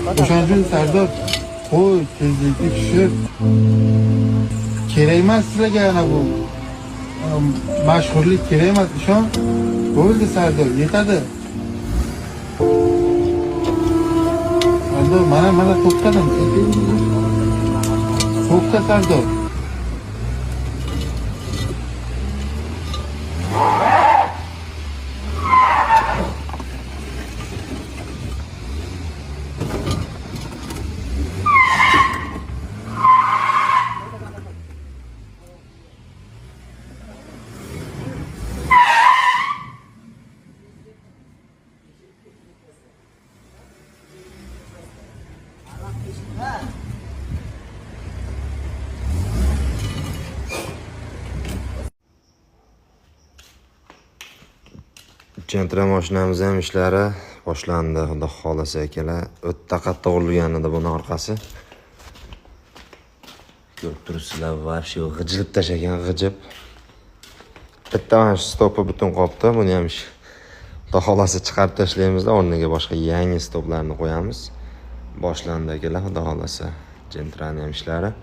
O'shaning uchun Sardor qo'y tezlikni tushir. Kerak emas sizlarga ana bu mashhurlik kerak emas, ishon. Bo'ldi Sardor, yetadi. Sardor mana to'xtadim. To'xta Sardor. Jentra mashinamiz ham ishlari boshlandi, xudo xolasa akalar. O'tda qattiq urilgan edi buni orqasi. Ko'rib turibsizlar, вообще g'ijilib tashagan, g'ijib. Bitta mana shu stopi butun qolibdi. Buni ham xudo xolasa chiqarib tashlaymiz-da, o'rniga boshqa yangi stoplarni qo'yamiz. Boshlandi akalar, xudo xolasa. Jentraning ham ishlari.